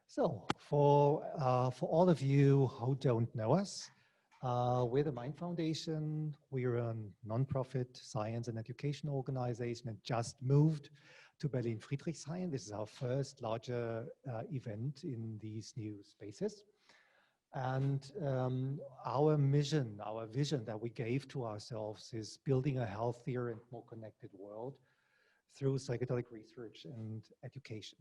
For all of you who don't know us, we're the MIND Foundation. We're a non-profit science and education organization and just moved to Berlin-Friedrichshain. This is our first larger event in these new spaces. And our mission, our vision that we gave to ourselves is building a healthier and more connected world through psychedelic research and education.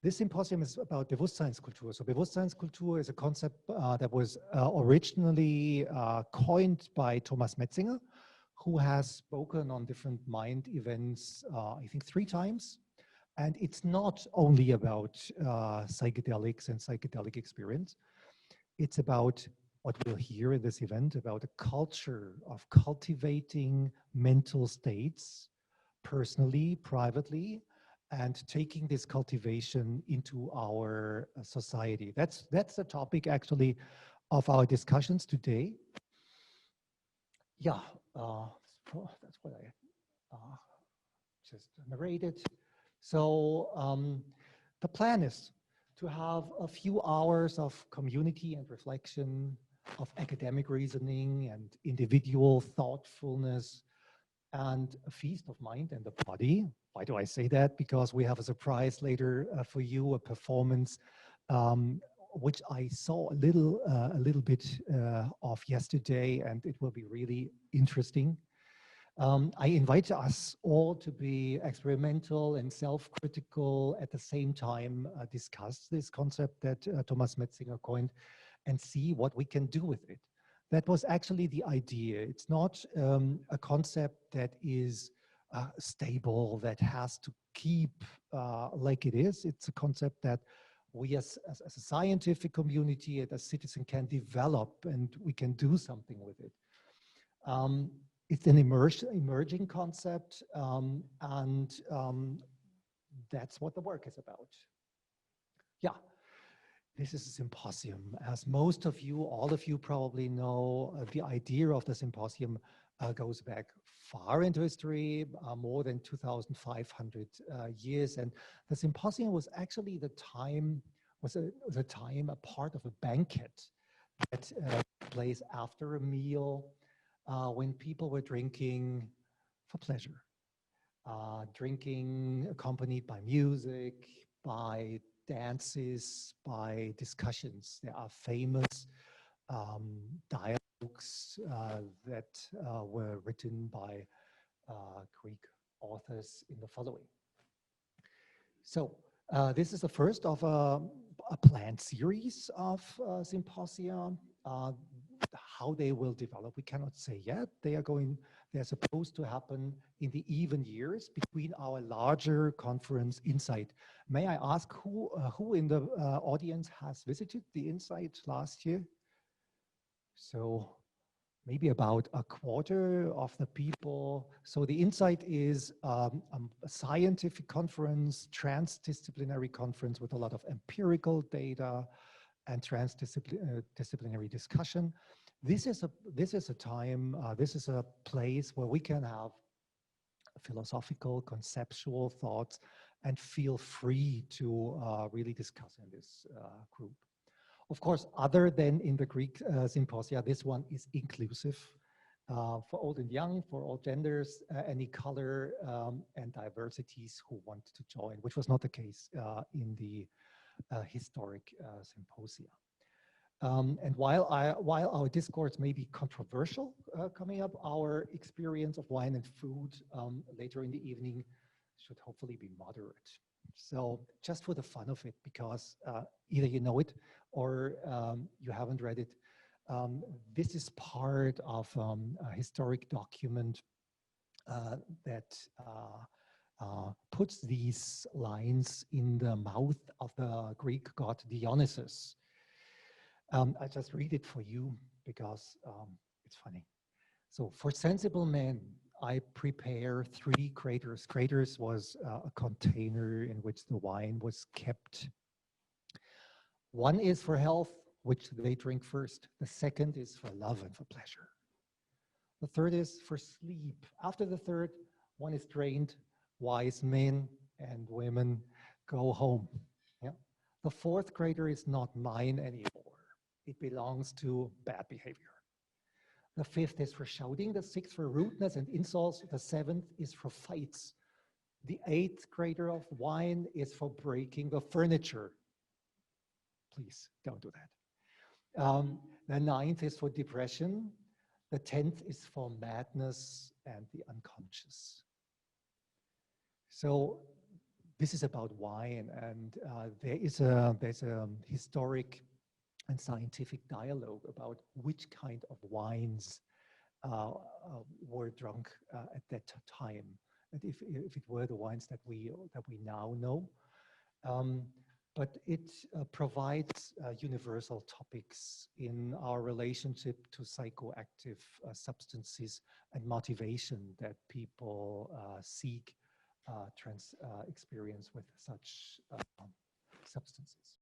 This symposium is about Bewusstseinskultur. So Bewusstseinskultur is a concept that was originally coined by Thomas Metzinger, who has spoken on different MIND events, I think 3 times. And it's not only about psychedelics and psychedelic experience. It's about what we'll hear in this event, about a culture of cultivating mental states, personally, privately, and taking this cultivation into our society. That's the topic actually of our discussions today. Yeah, that's what I just narrated. So the plan is to have a few hours of community and reflection, of academic reasoning and individual thoughtfulness, and a feast of mind and the body. Why do I say that? Because we have a surprise later for you, a performance which I saw a little bit of yesterday, and it will be really interesting. I invite us all to be experimental and self-critical at the same time, discuss this concept that Thomas Metzinger coined and see what we can do with it. That was actually the idea. It's not a concept that is stable, that has to keep like it is. It's a concept that we as a scientific community and as citizens can develop, and we can do something with it. It's an emerging concept, and that's what the work is about. Yeah. This is a symposium. As most of you, all of you probably know, the idea of the symposium goes back far into history, more than 2,500 years. And the symposium was actually a part of a banquet that took place after a meal when people were drinking for pleasure, drinking accompanied by music, by dances, by discussions. There are famous dialogues that were written by Greek authors in the following. So this is the first of a planned series of symposia. How they will develop, we cannot say yet. They're supposed to happen in the even years between our larger conference Insight. May I ask who in the audience has visited the Insight last year? So maybe about a quarter of the people. So the Insight is a scientific conference, transdisciplinary conference with a lot of empirical data and transdisciplinary discussion. This is a time, this is a place where we can have philosophical, conceptual thoughts and feel free to really discuss in this group. Of course, other than in the Greek symposia, this one is inclusive for old and young, for all genders, any color and diversities who want to join, which was not the case in the historic symposia. And while our discourse may be controversial coming up, our experience of wine and food later in the evening should hopefully be moderate. So just for the fun of it, because either you know it or you haven't read it, this is part of a historic document that puts these lines in the mouth of the Greek god Dionysus. I just read it for you because it's funny. So for sensible men, I prepare 3 craters. Craters was a container in which the wine was kept. One is for health, which they drink first. The second is for love and for pleasure. The third is for sleep. After the third, one is drained. Wise men and women go home. Yeah. The fourth grader is not mine anymore. It belongs to bad behavior. The fifth is for shouting, the sixth for rudeness and insults, the seventh is for fights. The eighth grader of wine is for breaking the furniture. Please don't do that. The ninth is for depression. The 10th is for madness and the unconscious. So this is about wine, and there's a historic and scientific dialogue about which kind of wines were drunk at that time, and if it were the wines that we now know. But it provides universal topics in our relationship to psychoactive substances and motivation that people seek experience with such substances.